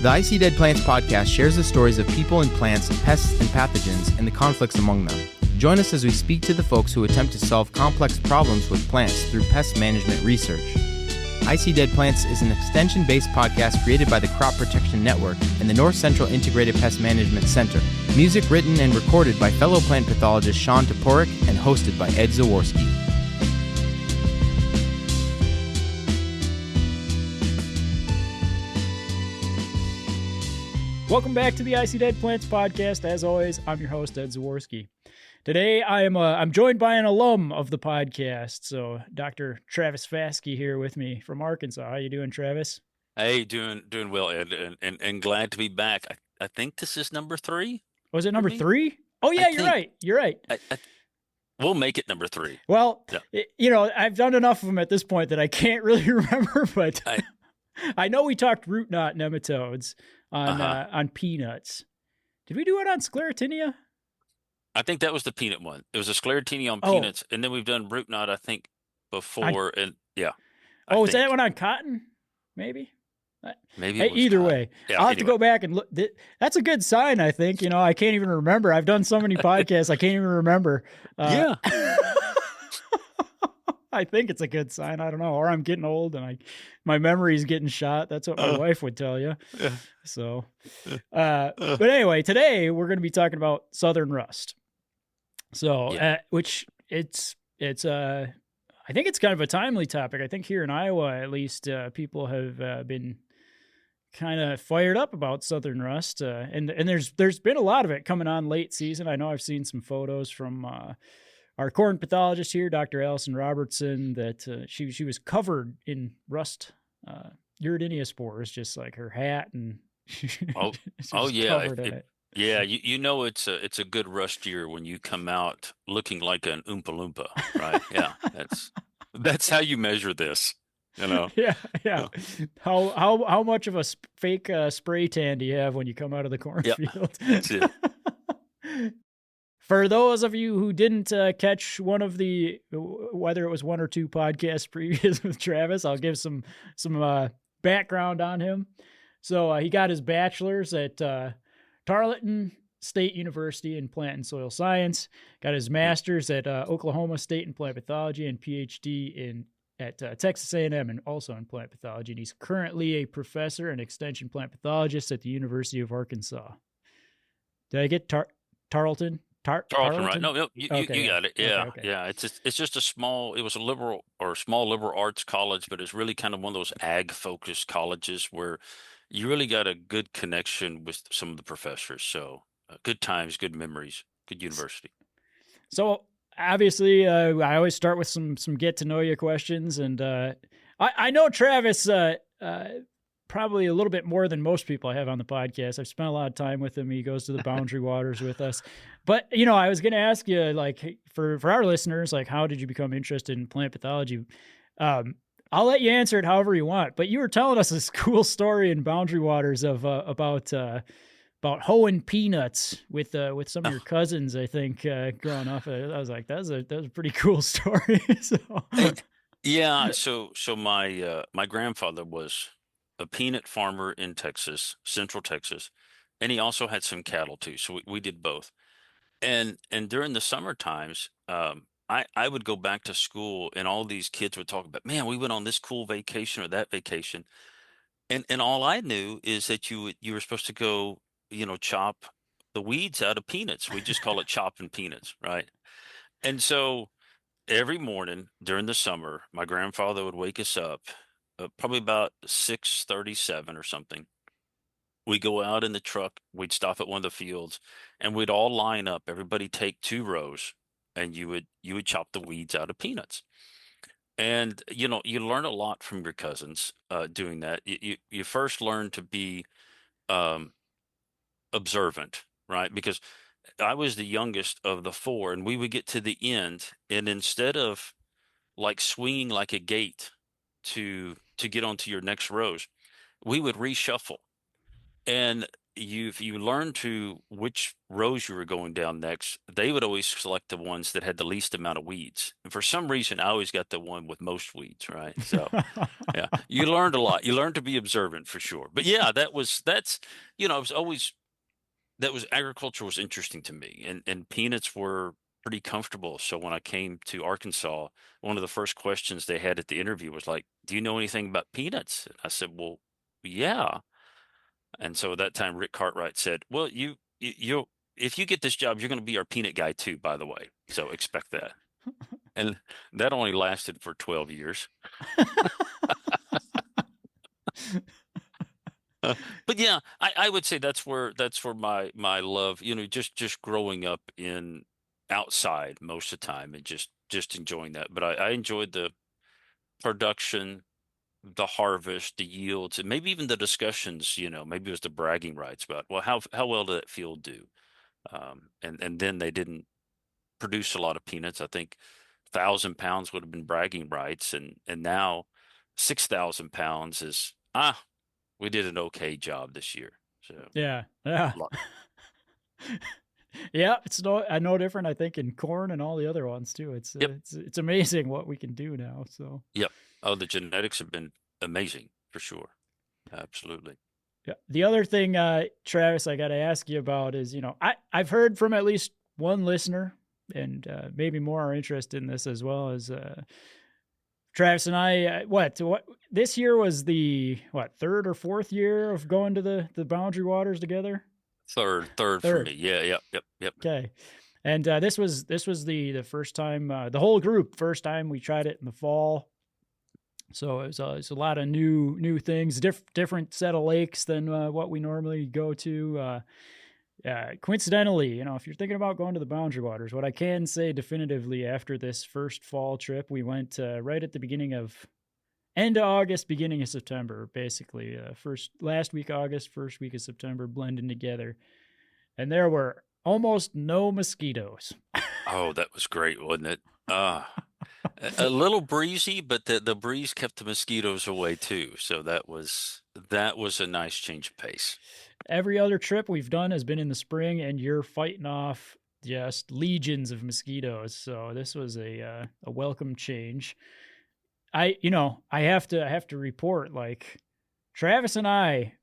The I See Dead Plants podcast shares the stories of people and plants, pests and pathogens, and the conflicts among them. Join us as we speak to the folks who attempt to solve complex problems with plants through pest management research. I See Dead Plants is an extension-based podcast created by the Crop Protection Network and the North Central Integrated Pest Management Center. Music written and recorded by fellow plant pathologist Sean Toporek and hosted by Ed Zaworski. Welcome back to the I See Dead Plants podcast. As always, I'm your host, Ed Zaworski. Today, I'm joined by an alum of the podcast. So, Dr. Tavis Faske here with me from Arkansas. How you doing, Travis? Hey, doing well, Ed, and glad to be back. I think this is number 3. Was it number 3? Oh yeah, you're right. You're right. We'll make it number 3. Well, yeah. I've done enough of them at this point that I can't really remember, but I know we talked root knot nematodes on peanuts. Did we do it on sclerotinia? I think that was the peanut one. It was a sclerotinia on peanuts, and then we've done root knot, I think, before. Was that one on cotton? Maybe. Maybe. Either way, yeah, I'll have to go back and look. That's a good sign, I think. I can't even remember. I've done so many podcasts, I can't even remember. Yeah. I think it's a good sign. I don't know. Or I'm getting old and my memory's getting shot. That's what my wife would tell you. Yeah. So, but anyway, today we're going to be talking about southern rust. So, which it's I think it's kind of a timely topic. I think here in Iowa, at least, people have been kind of fired up about southern rust. And there's been a lot of it coming on late season. I know I've seen some photos from, our corn pathologist here, Dr. Allison Robertson, that she was covered in rust Uridinia spores, just like her hat, and yeah, yeah. It's a good rust year when you come out looking like an Oompa Loompa, right? Yeah, that's how you measure this, Yeah. How much of a fake spray tan do you have when you come out of the cornfield? That's it. For those of you who didn't catch one of the, whether it was one or two podcasts previous with Travis, I'll give some background on him. So he got his bachelor's at Tarleton State University in plant and soil science, got his master's at Oklahoma State in plant pathology, and PhD at Texas A&M and also in plant pathology. And he's currently a professor and extension plant pathologist at the University of Arkansas. Did I get Tarleton? Tarleton, right? No, you got it. Yeah, Okay. Yeah. It's just a small liberal arts college, but it's really kind of one of those ag-focused colleges where you really got a good connection with some of the professors. So good times, good memories, good university. So obviously, I always start with some get to know you questions, and I know Travis probably a little bit more than most people I have on the podcast. I've spent a lot of time with him. He goes to the Boundary Waters with us. But, I was going to ask you, like, for our listeners, like, how did you become interested in plant pathology? I'll let you answer it however you want. But you were telling us this cool story in Boundary Waters of about hoeing peanuts with some of your cousins, I think, growing up. I was like, that was a pretty cool story. Yeah. So my grandfather was a peanut farmer in Texas, Central Texas, and he also had some cattle too. So we did both. And during the summer times, I would go back to school, and all these kids would talk about, man, we went on this cool vacation or that vacation, and all I knew is that you were supposed to go, chop the weeds out of peanuts. We just call it chopping peanuts, right? And so every morning during the summer, my grandfather would wake us up. Probably about 6:37 or something. We go out in the truck. We'd stop at one of the fields, and we'd all line up. Everybody take 2 rows, and you would chop the weeds out of peanuts. And you learn a lot from your cousins doing that. You first learn to be observant, right? Because I was the youngest of the 4, and we would get to the end, and instead of like swinging like a gate to get onto your next rows, we would reshuffle. And you learn to which rows you were going down next. They would always select the ones that had the least amount of weeds. And for some reason, I always got the one with most weeds, right? So yeah, you learned a lot. You learned to be observant for sure. But yeah, that's it was always that was agriculture was interesting to me, and peanuts were pretty comfortable. So when I came to Arkansas, one of the first questions they had at the interview was like, "Do you know anything about peanuts?" And I said, "Well, yeah." And so at that time, Rick Cartwright said, "Well, you if you get this job, you're going to be our peanut guy too, by the way. So expect that." And that only lasted for 12 years. But yeah, I would say that's where my love, just growing up in outside most of the time and just enjoying that. But I enjoyed the production, the harvest, the yields, and maybe even the discussions. Maybe it was the bragging rights about, well, how well did that field do? And then they didn't produce a lot of peanuts. I think 1,000 pounds would have been bragging rights, and now 6,000 pounds is we did an okay job this year. So Yeah. lot- Yeah, it's no different, I think, in corn and all the other ones too. yep, It's amazing what we can do now. So yep. Oh, the genetics have been amazing for sure. Absolutely. yeah. The other thing, Travis, I got to ask you about is, I've heard from at least one listener, and maybe more are interested in this as well as Travis and I. What this year was the third or fourth year of going to the Boundary Waters together. Third for Third. me. Yeah, yep. Okay. And this was the first time, the whole group first time we tried it in the fall. So it's a lot of new things, different set of lakes than what we normally go to. Coincidentally, if you're thinking about going to the Boundary Waters, what I can say definitively after this first fall trip, we went right at the beginning of end of August, beginning of September, basically last week August, first week of September, blending together, and there were almost no mosquitoes. Oh, that was great, wasn't it? A little breezy, but the breeze kept the mosquitoes away too. So that was a nice change of pace. Every other trip we've done has been in the spring, and you're fighting off just legions of mosquitoes. So this was a welcome change. I have to report, like, Travis and I,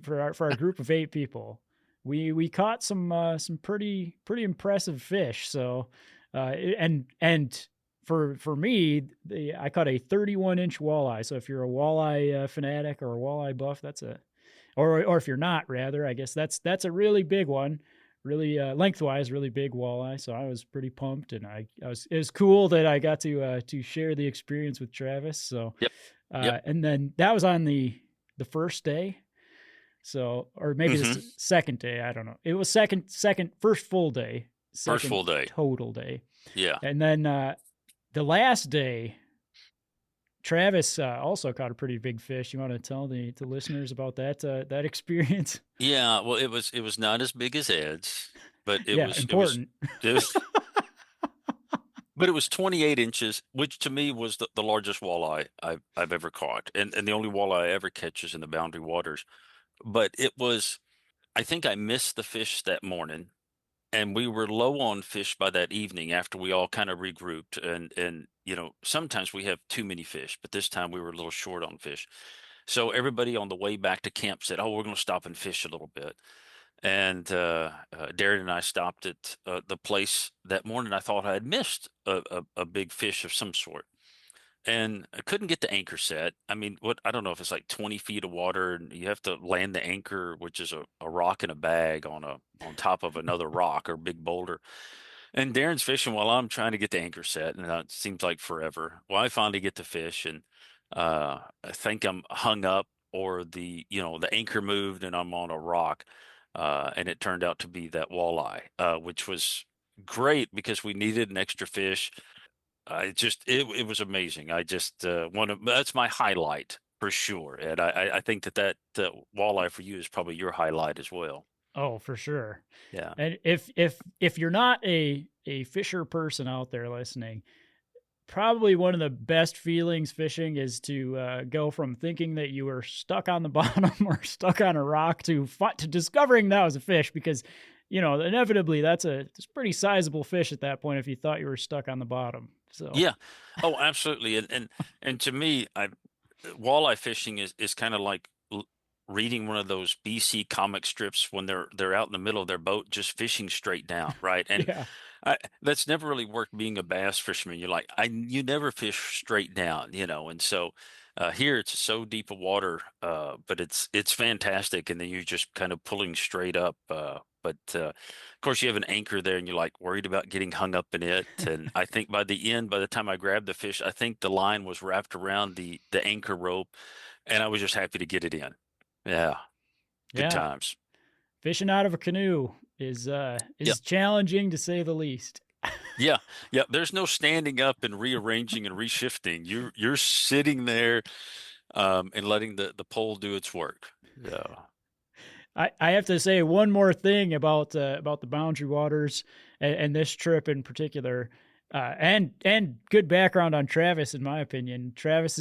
for our group of 8 people, we caught some pretty impressive fish. So and for me, I caught a 31-inch walleye. So if you're a walleye fanatic or a walleye buff, that's or if you're not, rather, I guess that's a really big one, really lengthwise, really big walleye. So I was pretty pumped, and it was cool that I got to share the experience with Travis. So Yep. and then that was on the first day. So, or maybe hmm the second day, I don't know. It was first full day, First full day. total day. Yeah. And then the last day, Travis also caught a pretty big fish. You want to tell the listeners about that experience? Yeah. Well, it was not as big as Ed's, but it Yeah, was important. it was but it was 28 inches, which to me was the largest walleye I've ever caught, and the only walleye I ever catch is in the Boundary Waters. But I think I missed the fish that morning, and we were low on fish by that evening after we all kind of regrouped. And sometimes we have too many fish, but this time we were a little short on fish. So everybody on the way back to camp said, "Oh, we're going to stop and fish a little bit." And Darren and I stopped at the place that morning. I thought I had missed a big fish of some sort, and I couldn't get the anchor set. I mean, I don't know if it's like 20 feet of water, and you have to land the anchor, which is a rock in a bag on top of another rock or big boulder. And Darren's fishing while I'm trying to get the anchor set, and it seems like forever. Well, I finally get the fish, and I think I'm hung up, or the anchor moved, and I'm on a rock, and it turned out to be that walleye, which was great because we needed an extra fish. It was amazing. I just that's my highlight for sure, and I think that walleye for you is probably your highlight as well. Oh, for sure. Yeah. And if you're not a fisher person out there listening, probably one of the best feelings fishing is to go from thinking that you were stuck on the bottom or stuck on a rock to discovering that was a fish, because, you know, inevitably it's a pretty sizable fish at that point if you thought you were stuck on the bottom. So Yeah. Oh, absolutely. And to me, walleye fishing is kind of like reading one of those BC comic strips when they're out in the middle of their boat just fishing straight down, right? And yeah, that's never really worked being a bass fisherman. You're like, you never fish straight down, you know. And so here it's so deep of water, but it's fantastic. And then you're just kind of pulling straight up. But of course, you have an anchor there, and you're like worried about getting hung up in it. And I think by the time I grabbed the fish, I think the line was wrapped around the anchor rope, and I was just happy to get it in. Yeah, good yeah. times. Fishing out of a canoe is Yep. challenging to say the least. Yeah, yeah. There's no standing up and rearranging and reshifting. You're sitting there, and letting the pole do its work. Yeah. I have to say one more thing about the Boundary Waters and this trip in particular, and good background on Tavis, in my opinion. Tavis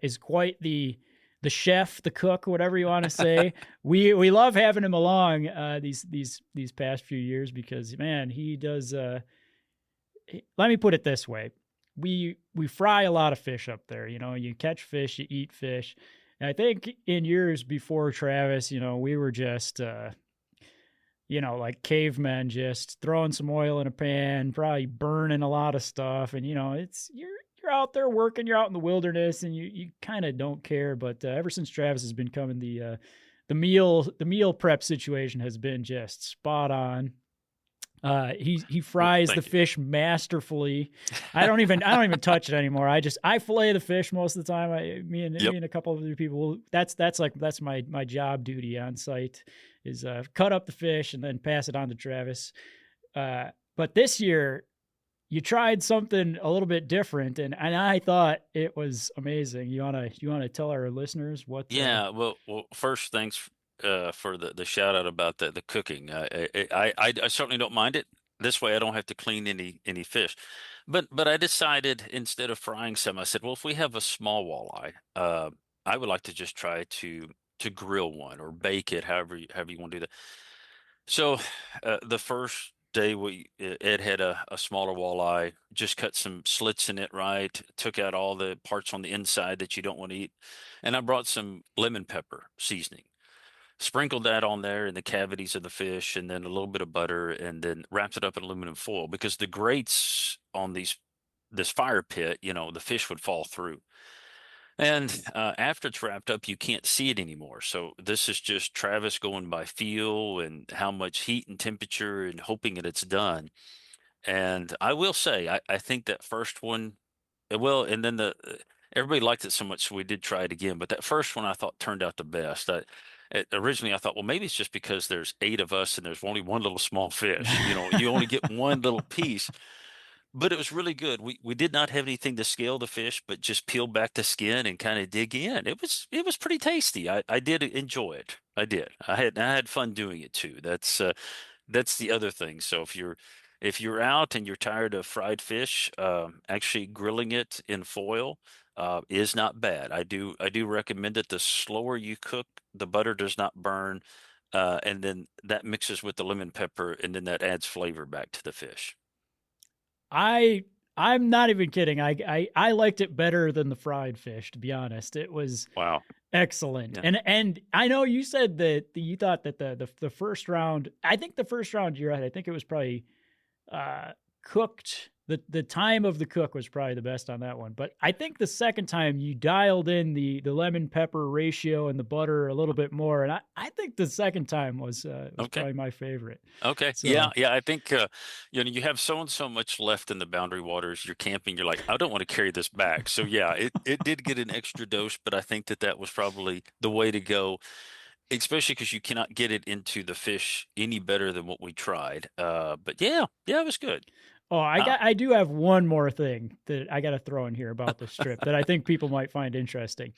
is quite the chef, the cook, whatever you want to say. We love having him along these past few years because, man, he does. Let me put it this way: we fry a lot of fish up there. You know, you catch fish, you eat fish. And I think in years before Tavis, you know, we were just, you know, like cavemen, just throwing some oil in a pan, probably burning a lot of stuff. And, you know, you're out there working, you're out in the wilderness, and you kind of don't care. But ever since Tavis has been coming, the meal prep situation has been just spot on. He fries the fish masterfully. I don't even touch it anymore. I fillet the fish most of the time. Me and a couple of other people. That's my job duty on site is cut up the fish and then pass it on to Tavis. But this year you tried something a little bit different, and I thought it was amazing. You wanna tell our listeners what? Yeah. Well, first, thanks for the shout out about the cooking. I certainly don't mind it. This way, I don't have to clean any fish. But I decided instead of frying some, I said, well, if we have a small walleye, I would like to just try to grill one or bake it, however you want to do that. So the first day Ed had a smaller walleye, just cut some slits in it, right? Took out all the parts on the inside that you don't want to eat, and I brought some lemon pepper seasoning, sprinkled that on there in the cavities of the fish, and then a little bit of butter, and then wrapped it up in aluminum foil because the grates on this fire pit, you know, the fish would fall through. And after it's wrapped up, you can't see it anymore. So this is just Tavis going by feel and how much heat and temperature and hoping that it's done. And I will say, I think that first one, well, and then everybody liked it so much, so we did try it again. But that first one I thought turned out the best. Originally, I thought, well, maybe it's just because there's 8 of us and there's only one little small fish. You know, you only get one little piece. But it was really good. We did not have anything to scale the fish, but just peel back the skin and kind of dig in. It was pretty tasty. I did enjoy it. I did. I had fun doing it too. That's the other thing. So if you're out and you're tired of fried fish, actually grilling it in foil is not bad. I do recommend it. The slower you cook, the butter does not burn, and then that mixes with the lemon pepper, and then that adds flavor back to the fish. I'm not even kidding. I liked it better than the fried fish, to be honest. It was Wow. excellent. Yeah. And I know you said that you thought that the first round, I think the first round you're right. I think it was probably cooked. The time of the cook was probably the best on that one. But I think the second time you dialed in the lemon pepper ratio and the butter a little bit more. And I think the second time was Okay. probably my favorite. Okay. So, Yeah. I think you have so much left in the Boundary Waters. You're camping. You're like, I don't want to carry this back. So yeah, it did get an extra dose, but I think that was probably the way to go, especially because you cannot get it into the fish any better than what we tried. But yeah, it was good. oh, I do have one more thing that I got to throw in here about this trip that I think people might find interesting.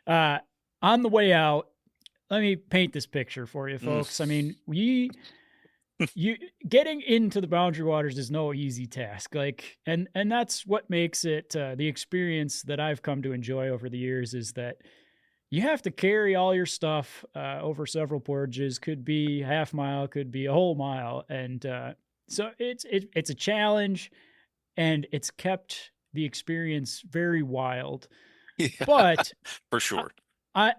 On the way out, let me paint this picture for you, folks. I mean, you getting into the boundary waters is no easy task. Like, and that's what makes it the experience that I've come to enjoy over the years is that you have to carry all your stuff over several portages. Could be half mile, could be a whole mile, and so it's a challenge, and it's kept the experience very wild. Yeah, But for sure. This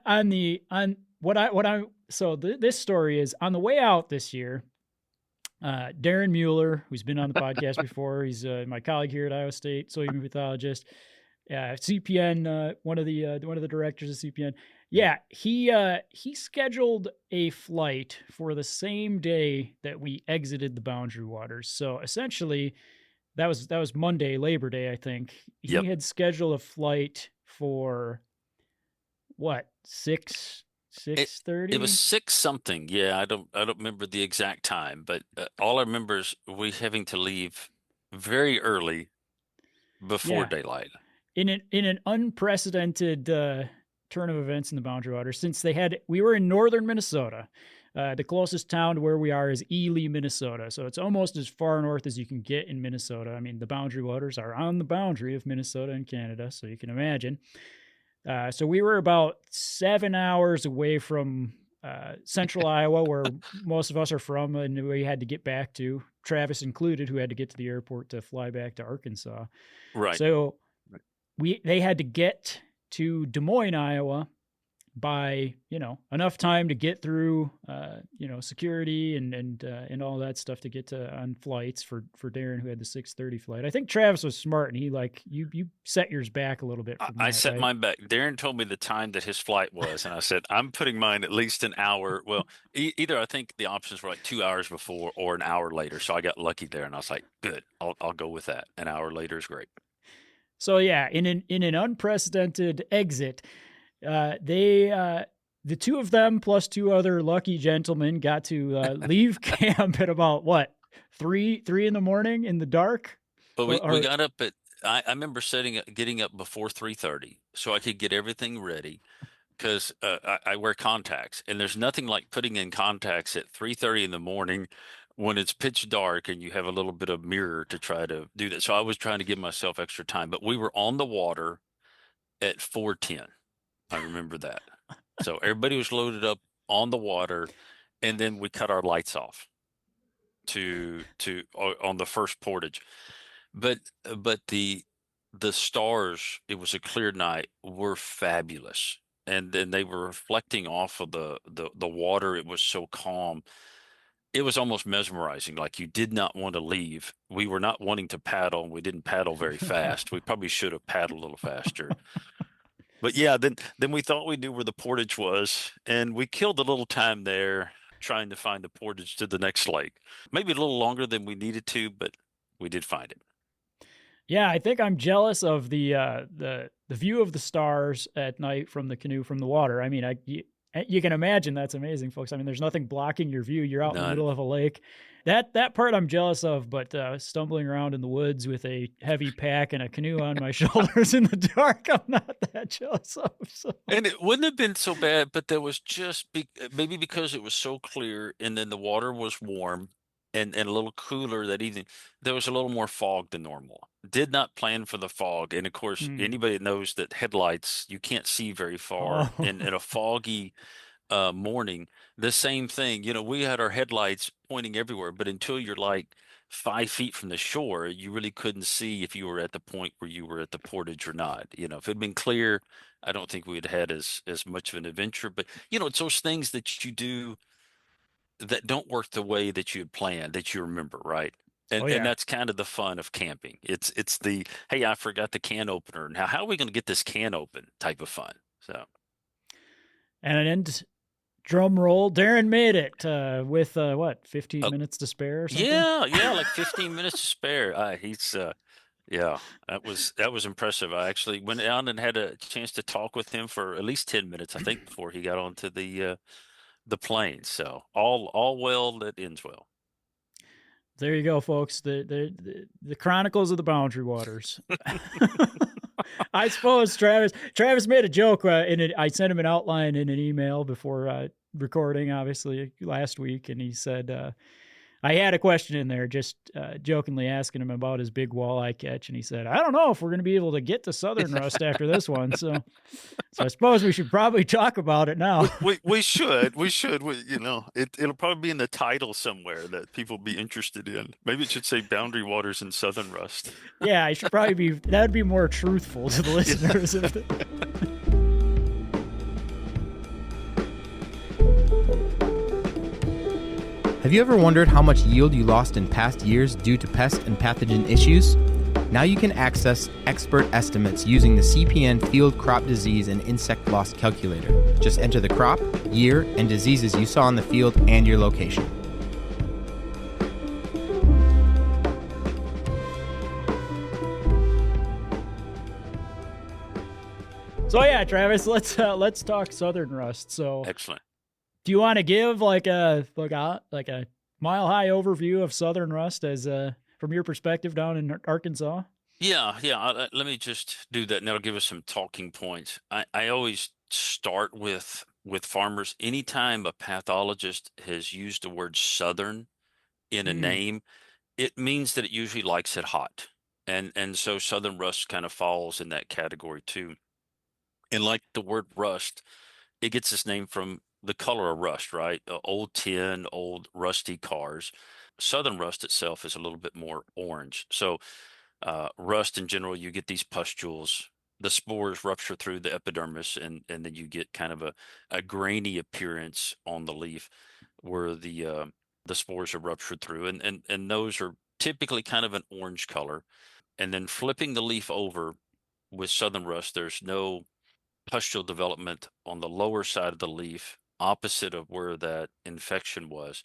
story is on the way out this year. Darren Mueller, who's been on the podcast before, he's my colleague here at Iowa State, soybean pathologist. CPN, one of the directors of CPN. Yeah, he scheduled a flight for the same day that we exited the boundary waters. So essentially, that was Monday, Labor Day, I think. He Yep. had scheduled a flight for what, 6:30? It was 6 something. Yeah, I don't remember the exact time, but all I remember is we having to leave very early before Yeah. daylight. In an unprecedented turn of events in the boundary waters, since we were in northern Minnesota. The closest town to where we are is Ely, Minnesota. So it's almost as far north as you can get in Minnesota. I mean, the boundary waters are on the boundary of Minnesota and Canada, so you can imagine. So we were about 7 hours away from central Iowa, where most of us are from, and we had to get back to, Tavis included, who had to get to the airport to fly back to Arkansas. Right. So they had to get to Des Moines, Iowa by, enough time to get through, security and all that stuff to get on flights for Darren, who had the 6:30 flight. I think Tavis was smart, and he you set yours back a little bit. From I that, set right? mine back. Darren told me the time that his flight was, and I said, I'm putting mine at least an hour. Well, either I think the options were like 2 hours before or an hour later. So I got lucky there, and I was like, good, I'll go with that. An hour later is great. So yeah, in an unprecedented exit, the two of them plus two other lucky gentlemen got to leave camp at about what, 3 in the morning in the dark. But we got up at, I remember getting up before 3:30 so I could get everything ready, because I wear contacts, and there's nothing like putting in contacts at 3:30 in the morning when it's pitch dark and you have a little bit of mirror to try to do that. So I was trying to give myself extra time, but we were on the water at 4:10. I remember that. So everybody was loaded up on the water, and then we cut our lights off on the first portage. But the stars, it was a clear night, were fabulous. And then they were reflecting off of the water. It was so calm. It was almost mesmerizing. Like, you did not want to leave. We were not wanting to paddle, and we didn't paddle very fast. We probably should have paddled a little faster. But yeah, then we thought we knew where the portage was, and we killed a little time there trying to find the portage to the next lake. Maybe a little longer than we needed to, but we did find it. Yeah, I think I'm jealous of the view of the stars at night from the canoe from the water. I mean, you can imagine that's amazing, folks. I mean, there's nothing blocking your view. You're out in the middle of a lake. That part I'm jealous of, but stumbling around in the woods with a heavy pack and a canoe on my shoulders in the dark, I'm not that jealous of. So. And it wouldn't have been so bad, but there was just maybe because it was so clear, and then the water was warm and a little cooler that evening, there was a little more fog than normal. Did not plan for the fog. And of course, anybody that knows that headlights, you can't see very far. Oh. In a foggy morning, the same thing. We had our headlights pointing everywhere, but until you're like 5 feet from the shore, you really couldn't see if you were at the point where you were at the portage or not. If it had been clear, I don't think we'd had as much of an adventure. But it's those things that you do that don't work the way that you had planned, that you remember, right? And and that's kind of the fun of camping. It's the, hey, I forgot the can opener. Now, how are we going to get this can open type of fun? So, and drum roll, Darren made it with 15 minutes to spare or something? Yeah, like 15 minutes to spare. Yeah, that was impressive. I actually went out and had a chance to talk with him for at least 10 minutes, I think, before he got onto the plane. So all well that ends well. There you go, folks. The Chronicles of the Boundary Waters. I suppose Tavis made a joke I sent him an outline in an email before recording, obviously, last week, and he said, I had a question in there, just jokingly asking him about his big walleye catch, and he said, "I don't know if we're going to be able to get to southern rust after this one." So I suppose we should probably talk about it now. We should it'll probably be in the title somewhere that people be interested in. Maybe it should say Boundary Waters and Southern Rust. Yeah, I should probably be. That would be more truthful to the listeners. Have you ever wondered how much yield you lost in past years due to pest and pathogen issues? Now you can access expert estimates using the CPN Field Crop Disease and Insect Loss Calculator. Just enter the crop, year, and diseases you saw in the field and your location. So yeah, Travis, let's talk southern rust. So Excellent. do you want to give like a mile high overview of southern rust as from your perspective down in Arkansas? Yeah. Let me just do that, and that'll give us some talking points. I always start with farmers. Anytime a pathologist has used the word southern in a name, it means that it usually likes it hot. And so southern rust kind of falls in that category too. And like the word rust, it gets its name from the color of rust, right? Old tin, old rusty cars. Southern rust itself is a little bit more orange. So rust in general, you get these pustules. The spores rupture through the epidermis, and then you get kind of a grainy appearance on the leaf where the spores are ruptured through, and those are typically kind of an orange color. And then flipping the leaf over with southern rust, there's no pustule development on the lower side of the leaf, opposite of where that infection was.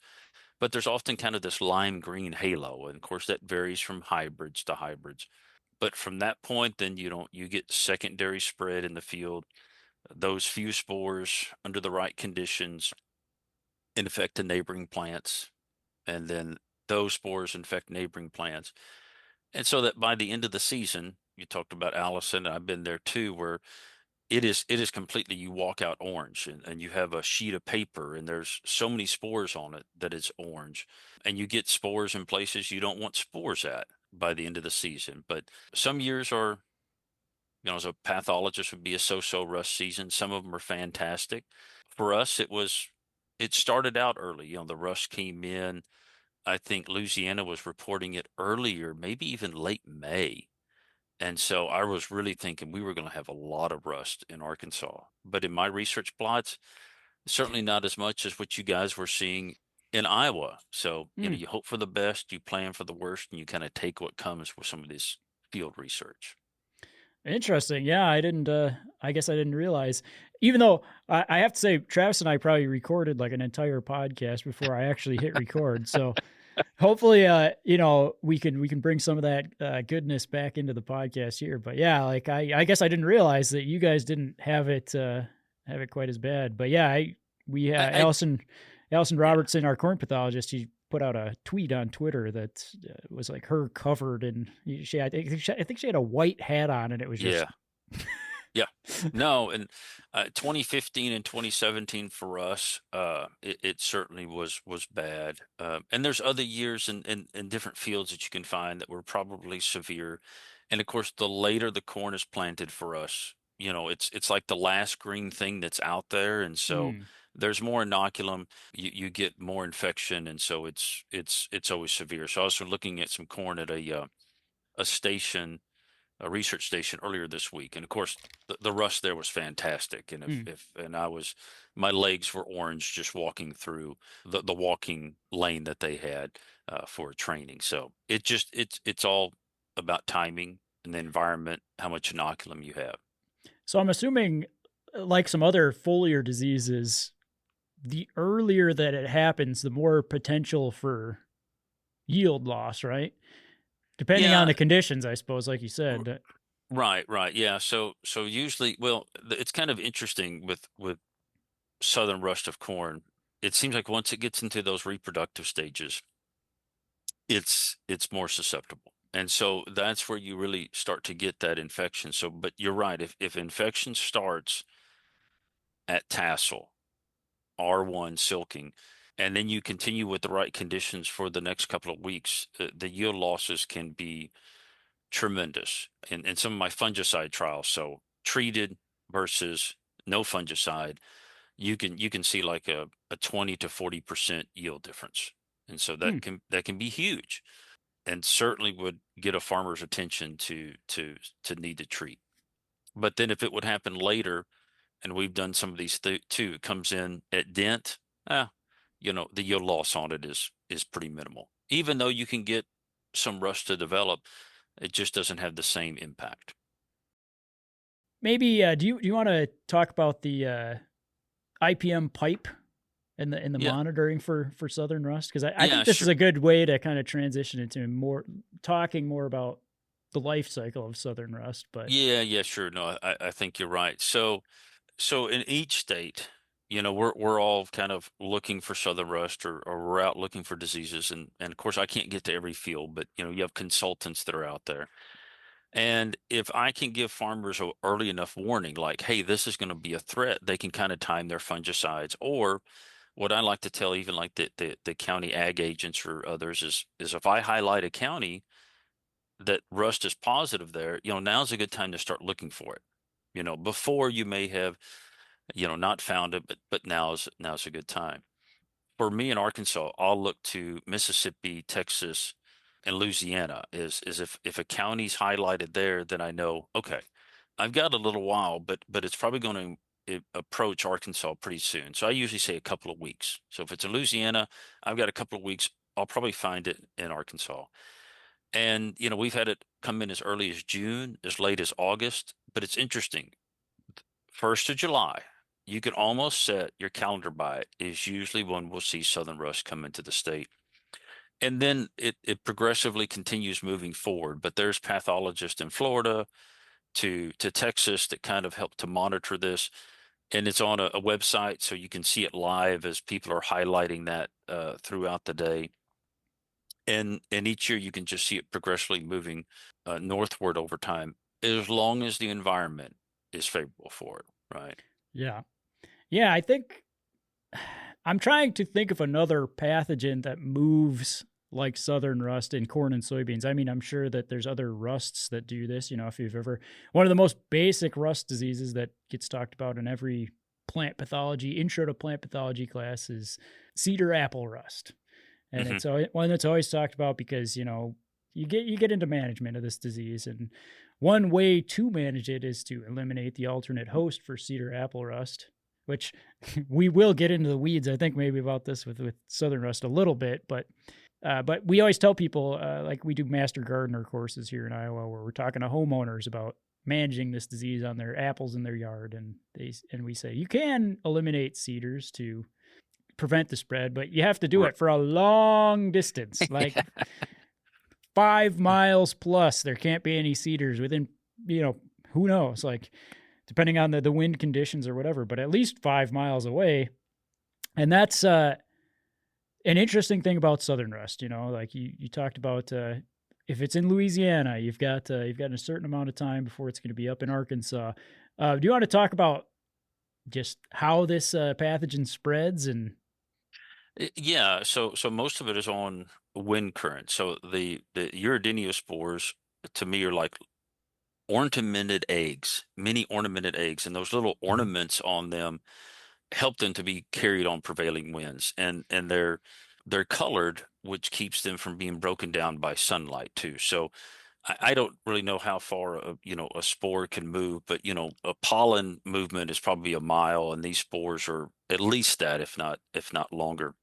But there's often kind of this lime green halo, and of course that varies from hybrids to hybrids. But from that point, then you get secondary spread in the field. Those few spores under the right conditions infect the neighboring plants, and then those spores infect neighboring plants. And so that by the end of the season, you talked about Allison, and I've been there too, where it is completely, you walk out orange, and you have a sheet of paper and there's so many spores on it that it's orange, and you get spores in places you don't want spores at by the end of the season. But some years are, as a pathologist, would be a so-so rust season. Some of them are fantastic. For us, it started out early. The rust came in, I think Louisiana was reporting it earlier, maybe even late May. And so I was really thinking we were going to have a lot of rust in Arkansas. But in my research plots, certainly not as much as what you guys were seeing in Iowa. So, you hope for the best, you plan for the worst, and you kind of take what comes with some of this field research. Interesting. Yeah, I didn't. I guess I didn't realize. Even though I have to say, Travis and I probably recorded like an entire podcast before I actually hit record. So hopefully, we can bring some of that goodness back into the podcast here. But yeah, like I guess I didn't realize that you guys didn't have it quite as bad. But yeah, Allison Robertson, our corn pathologist, he put out a tweet on Twitter that was like her covered in I think she had a white hat on, and it was just Yeah. No, and 2015 and 2017 for us, it certainly was bad. And there's other years in different fields that you can find that were probably severe. And of course, the later the corn is planted for us, it's like the last green thing that's out there, and so there's more inoculum. You get more infection, and so it's always severe. So I was looking at some corn at a station, a research station earlier this week, and of course the rust there was fantastic. And my legs were orange just walking through the walking lane that they had for training. So it's all about timing and the environment, how much inoculum you have. So I'm assuming, like some other foliar diseases, the earlier that it happens, the more potential for yield loss, right? Depending on the conditions, I suppose, like you said. Right. Yeah. So usually, well, it's kind of interesting with southern rust of corn. It seems like once it gets into those reproductive stages, it's more susceptible. And so that's where you really start to get that infection. So, but you're right. If infection starts at tassel, R1 silking, and then you continue with the right conditions for the next couple of weeks, the yield losses can be tremendous. In some of my fungicide trials, so treated versus no fungicide, you can see like a 20 to 40% yield difference. And so Hmm. that can be huge, and certainly would get a farmer's attention to need to treat. But then if it would happen later, and we've done some of these too, it comes in at dent, ah, the yield loss on it is pretty minimal. Even though you can get some rust to develop, it just doesn't have the same impact. Maybe do you want to talk about the IPM pipe and the Yeah, monitoring for southern rust? Because I yeah, think this is sure. a good way to kind of transition into more talking more about the life cycle of southern rust. But Yeah, yeah, sure. No, I think you're right. So in each state, we're all kind of looking for southern rust, or we're out looking for diseases, and of course I can't get to every field, but you have consultants that are out there. And if I can give farmers a early enough warning, like, hey, this is going to be a threat, they can kind of time their fungicides. Or what I like to tell even like the county ag agents or others is if I highlight a county that rust is positive there, now's a good time to start looking for it. Before you may have, not found it, but now's a good time. For me in Arkansas, I'll look to Mississippi, Texas, and Louisiana. Is if a county's highlighted there, then I know, okay, I've got a little while, but it's probably going to approach Arkansas pretty soon. So I usually say a couple of weeks. So if it's in Louisiana, I've got a couple of weeks. I'll probably find it in Arkansas. And we've had it come in as early as June, as late as August. But it's interesting. 1st of July, you can almost set your calendar by it, is usually when we'll see southern rust come into the state. And then it progressively continues moving forward. But there's pathologists in Florida to Texas that kind of help to monitor this. And it's on a website, so you can see it live as people are highlighting that throughout the day. And each year you can just see it progressively moving northward over time, as long as the environment is favorable for it, right? yeah, yeah, I think I'm trying to think of another pathogen that moves like southern rust in corn and soybeans. I mean, I'm sure that there's other rusts that do this. If you've ever, one of the most basic rust diseases that gets talked about in every plant pathology, intro to plant pathology class is cedar apple rust. And Hmm. it's one that's always talked about because, you get into management of this disease. And one way to manage it is to eliminate the alternate host for cedar apple rust, which we will get into the weeds, I think, maybe about this with southern rust a little bit. But we always tell people, like we do master gardener courses here in Iowa, where we're talking to homeowners about managing this disease on their apples in their yard. And we say, you can eliminate cedars to prevent the spread, but you have to do Right. it for a long distance, like 5 miles plus. There can't be any cedars within, who knows, like depending on the wind conditions or whatever, but at least 5 miles away. And that's an interesting thing about southern rust. Like you talked about, if it's in Louisiana, you've got a certain amount of time before it's going to be up in Arkansas. Do you want to talk about just how this pathogen spreads? And Yeah, so most of it is on wind current. So the Uridinio spores to me are like ornamented eggs, many ornamented eggs, and those little ornaments on them help them to be carried on prevailing winds, and they're colored, which keeps them from being broken down by sunlight too. So I don't really know how far a spore can move, but a pollen movement is probably a mile, and these spores are at least that, if not longer.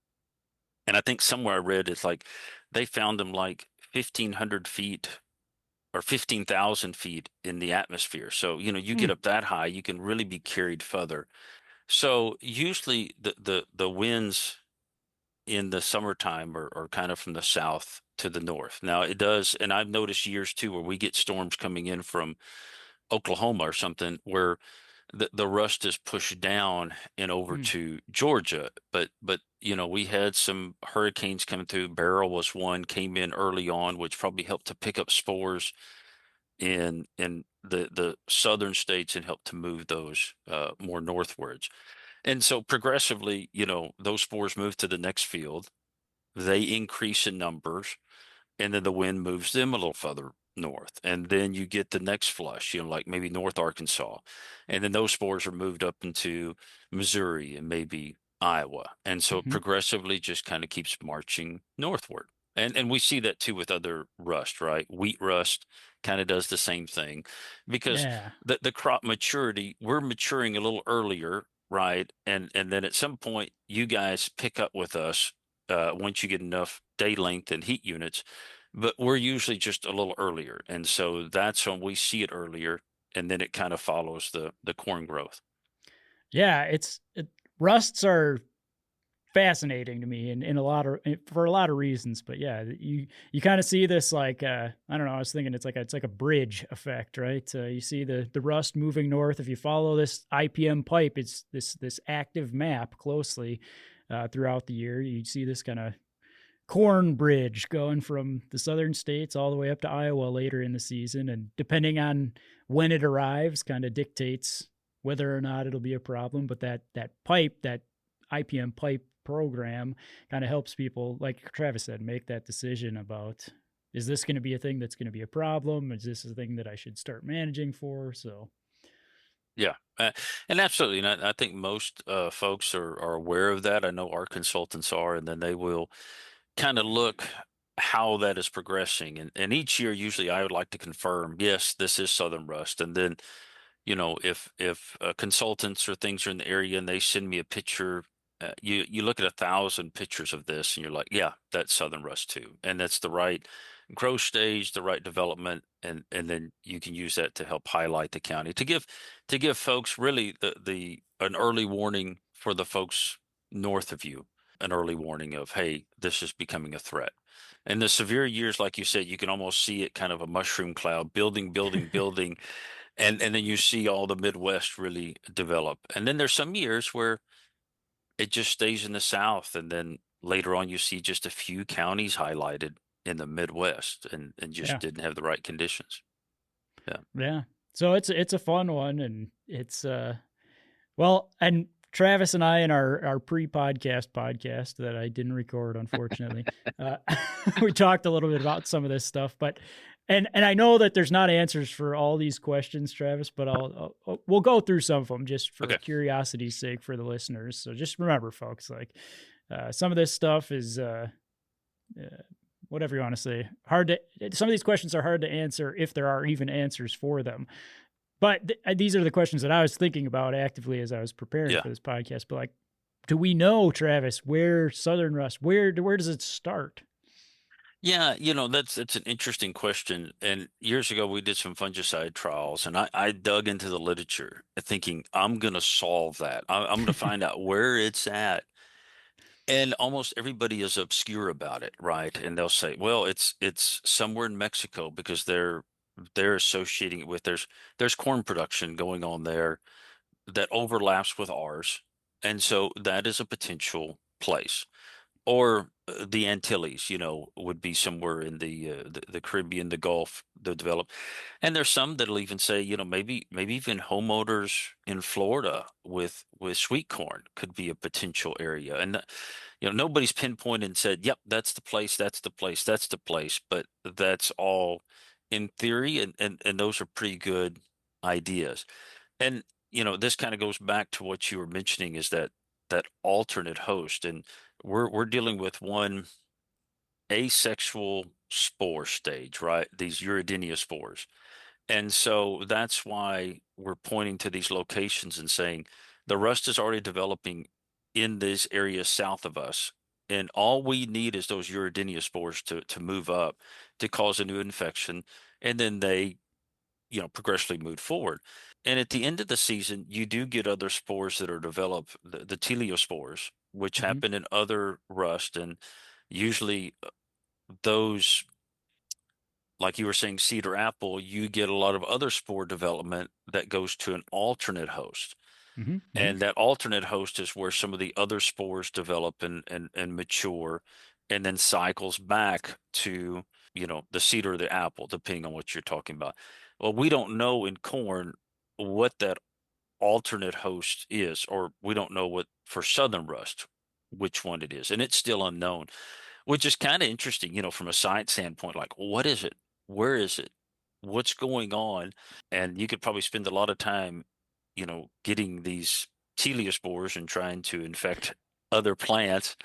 And I think somewhere I read it's like they found them like 1,500 feet or 15,000 feet in the atmosphere. So, you get hmm, up that high, you can really be carried further. So usually the winds in the summertime are kind of from the south to the north. Now it does, and I've noticed years too where we get storms coming in from Oklahoma or something where the rust is pushed down and over hmm, to Georgia. But we had some hurricanes coming through. Beryl was one, came in early on, which probably helped to pick up spores in the southern states and help to move those more northwards. And so progressively, those spores move to the next field. They increase in numbers, and then the wind moves them a little further north. And then you get the next flush, like maybe North Arkansas. And then those spores are moved up into Missouri and maybe Iowa. And so it Hmm. progressively just kind of keeps marching northward. And we see that too with other rust, right? Wheat rust kind of does the same thing because Yeah. the crop maturity, we're maturing a little earlier, right? And then at some point you guys pick up with us once you get enough day length and heat units, but we're usually just a little earlier. And so that's when we see it earlier, and then it kind of follows the corn growth. Yeah. Rusts are fascinating to me in a lot of for a lot of reasons, but yeah, you kind of see this like I don't know, I was thinking it's like a bridge effect, right? You see the rust moving north. If you follow this IPM pipe, it's this active map closely throughout the year. You see this kind of corn bridge going from the southern states all the way up to Iowa later in the season, and depending on when it arrives kind of dictates whether or not it'll be a problem. But that IPM pipe program kind of helps people, like Travis said, make that decision about, is this going to be a thing that's going to be a problem? Is this a thing that I should start managing for? So Yeah, and absolutely. And I think most folks are aware of that. I know our consultants are, and then they will kind of look how that is progressing. And each year, usually I would like to confirm, yes, this is Southern Rust. And then, if consultants or things are in the area and they send me a picture, you look at 1,000 pictures of this and you're like, yeah, that's Southern Rust too. And that's the right growth stage, the right development. And then you can use that to help highlight the county to give folks really the an early warning for the folks north of you, an early warning of, hey, this is becoming a threat. And the severe years, like you said, you can almost see it kind of a mushroom cloud building, building, building, and then you see all the Midwest really develop. And then there's some years where it just stays in the South, and then later on you see just a few counties highlighted in the Midwest and just yeah, didn't have the right conditions. Yeah. yeah. So it's a fun one, and it's well, and Travis and I in our pre-podcast that I didn't record, unfortunately, uh, we talked a little bit about some of this stuff, but and I know that there's not answers for all these questions, Travis, but we'll go through some of them just for Okay. curiosity's sake for the listeners. So just remember, folks, like some of this stuff is whatever you want to say, hard to. Some of these questions are hard to answer if there are even answers for them. But these are the questions that I was thinking about actively as I was preparing Yeah. for this podcast. But like, do we know, Travis, where Southern Rust, where does it start? Yeah, that's an interesting question. And years ago we did some fungicide trials, and I dug into the literature thinking I'm gonna solve that. I'm gonna find out where it's at. And almost everybody is obscure about it, right? And they'll say, well, it's somewhere in Mexico because they're associating it with there's corn production going on there that overlaps with ours. And so that is a potential place. Or the Antilles, would be somewhere in the Caribbean, the Gulf, the developed. And there's some that'll even say, maybe even homeowners in Florida with sweet corn could be a potential area. And nobody's pinpointed and said, yep, that's the place, that's the place, that's the place. But that's all in theory, and those are pretty good ideas. And this kind of goes back to what you were mentioning, is that alternate host. And we're dealing with one asexual spore stage, right? These Uridenia spores. And so that's why we're pointing to these locations and saying the rust is already developing in this area south of us. And all we need is those Uridenia spores to move up to cause a new infection. And then they, progressively move forward. And at the end of the season, you do get other spores that are developed, the teleospores, which Mm-hmm. happen in other rust. And usually those, like you were saying, cedar apple, you get a lot of other spore development that goes to an alternate host. Mm-hmm. Mm-hmm. And that alternate host is where some of the other spores develop and mature, and then cycles back to, the cedar or the apple, depending on what you're talking about. Well, we don't know in corn what that alternate host is, or we don't know what for southern rust, which one it is, and it's still unknown, which is kind of interesting, from a science standpoint. Like, what is it? Where is it? What's going on? And you could probably spend a lot of time, getting these teliospores and trying to infect other plants.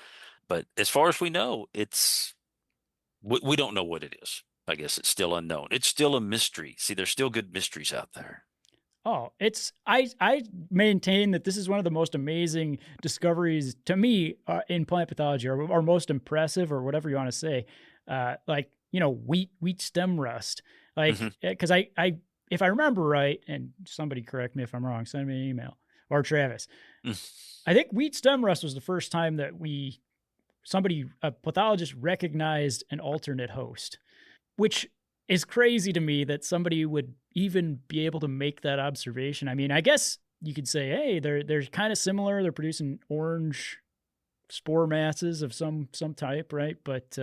But as far as we know, we don't know what it is. I guess it's still unknown. It's still a mystery. See, there's still good mysteries out there. Oh, I maintain that this is one of the most amazing discoveries to me in plant pathology, or most impressive, or whatever you want to say. Wheat stem rust. Because if I remember right, and somebody correct me if I'm wrong, send me an email, or Travis. I think wheat stem rust was the first time that a pathologist recognized an alternate host, which is crazy to me that somebody would even be able to make that observation. I mean, I guess you could say, hey, they're kind of similar. They're producing orange spore masses of some type, right? But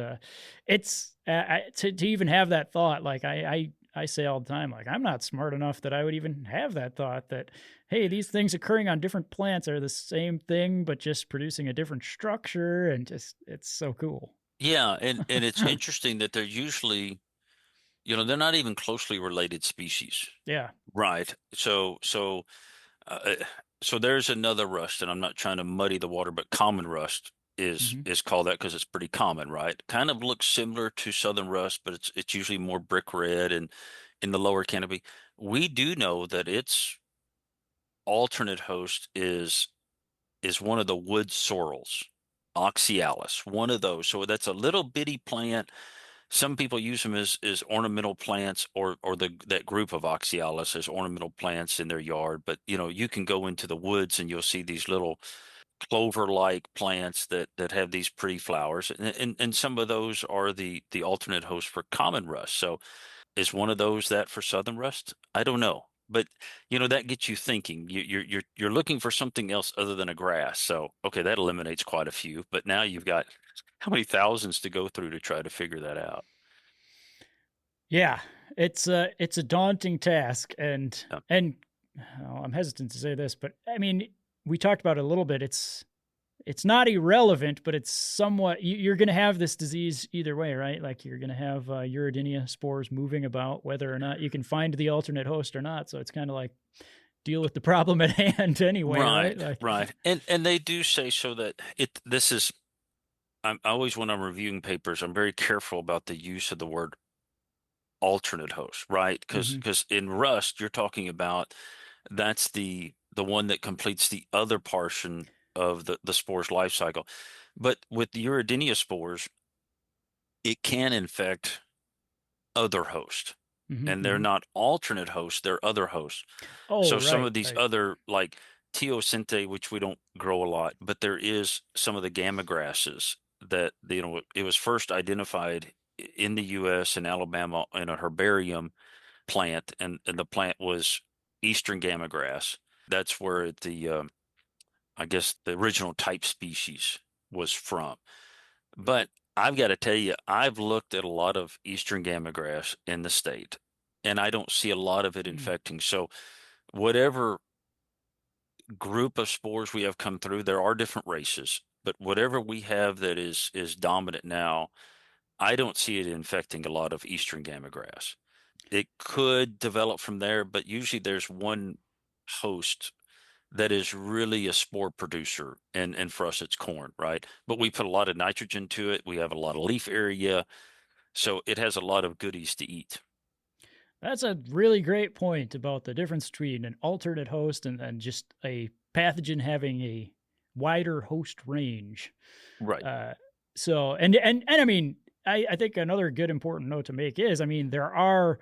it's to even have that thought. Like I say all the time, like, I'm not smart enough that I would even have that thought that, hey, these things occurring on different plants are the same thing, but just producing a different structure, and it's so cool. Yeah, and it's interesting that they're usually, they're not even closely related species. Yeah. Right. So there's another rust, and I'm not trying to muddy the water, but common rust is called that because it's pretty common, right? Kind of looks similar to southern rust, but it's usually more brick red and in the lower canopy. We do know that its alternate host is one of the wood sorrels, Oxyalis, one of those. So that's a little bitty plant. Some people use them as ornamental plants, or that group of Oxyalis as ornamental plants in their yard. But you can go into the woods and you'll see these little clover-like plants that have these pretty flowers, and some of those are the alternate host for common rust. So is one of those that for southern rust? I don't know, but that gets you thinking. You're looking for something else other than a grass. So okay, that eliminates quite a few. But now you've got how many thousands to go through to try to figure that out? Yeah, it's a daunting task, and I'm hesitant to say this, but I mean, we talked about it a little bit. It's not irrelevant, but it's somewhat. You're going to have this disease either way, right? Like, you're going to have Uridinia spores moving about, whether or not you can find the alternate host or not. So it's kind of like deal with the problem at hand anyway, right? Right. And they do say so that this is. I always, when I'm reviewing papers, I'm very careful about the use of the word alternate host, right? Because in rust, you're talking about that's the one that completes the other portion of the spore's life cycle. But with the Uridinia spores, it can infect other hosts. And they're not alternate hosts, they're other hosts. So some of these other, like teosinte, which we don't grow a lot, but there is some of the gamma grasses that it was first identified in the U.S. and Alabama in a herbarium plant, and the plant was eastern gamma grass. That's where I guess the original type species was from. But I've got to tell you, I've looked at a lot of eastern gamma grass in the state, and I don't see a lot of it infecting. So whatever group of spores we have come through, there are different races, but whatever we have that is dominant now, I don't see it infecting a lot of eastern gamma grass. It could develop from there, but usually there's one host that is really a spore producer, and for us it's corn, right? But we put a lot of nitrogen to it. We have a lot of leaf area, so it has a lot of goodies to eat. That's a really great point about the difference between an alternate host and just a pathogen having a wider host range. Right. So, and I mean, I think another good important note to make is, I mean, there are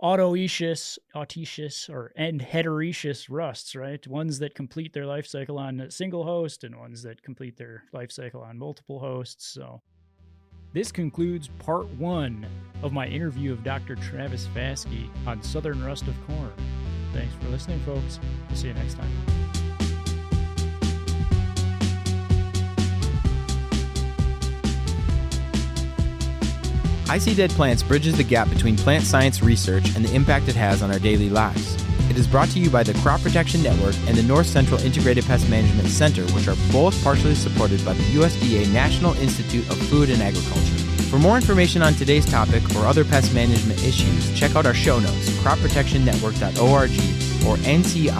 autoecious, and heteroecious rusts, right? Ones that complete their life cycle on a single host, and ones that complete their life cycle on multiple hosts. So this concludes part 1 of my interview of Dr. Tavis Faske on southern rust of corn. Thanks for listening, folks. See you next time. I See Dead Plants bridges the gap between plant science research and the impact it has on our daily lives. It It is brought to you by the Crop Protection Network and the North Central Integrated Pest Management Center, which are both partially supported by the USDA National Institute of Food and Agriculture. For more information on today's topic or other pest management issues, check out our show notes, cropprotectionnetwork.org or ncipmc.org.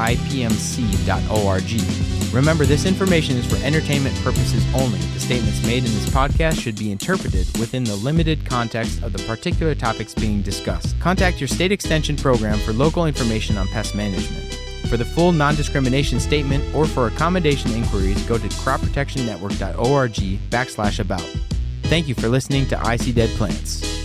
Remember, this information is for entertainment purposes only. The statements made in this podcast should be interpreted within the limited context of the particular topics being discussed. Contact your state extension program for local information on pest management. For the full non-discrimination statement or for accommodation inquiries, go to cropprotectionnetwork.org/about. Thank you for listening to I See Dead Plants.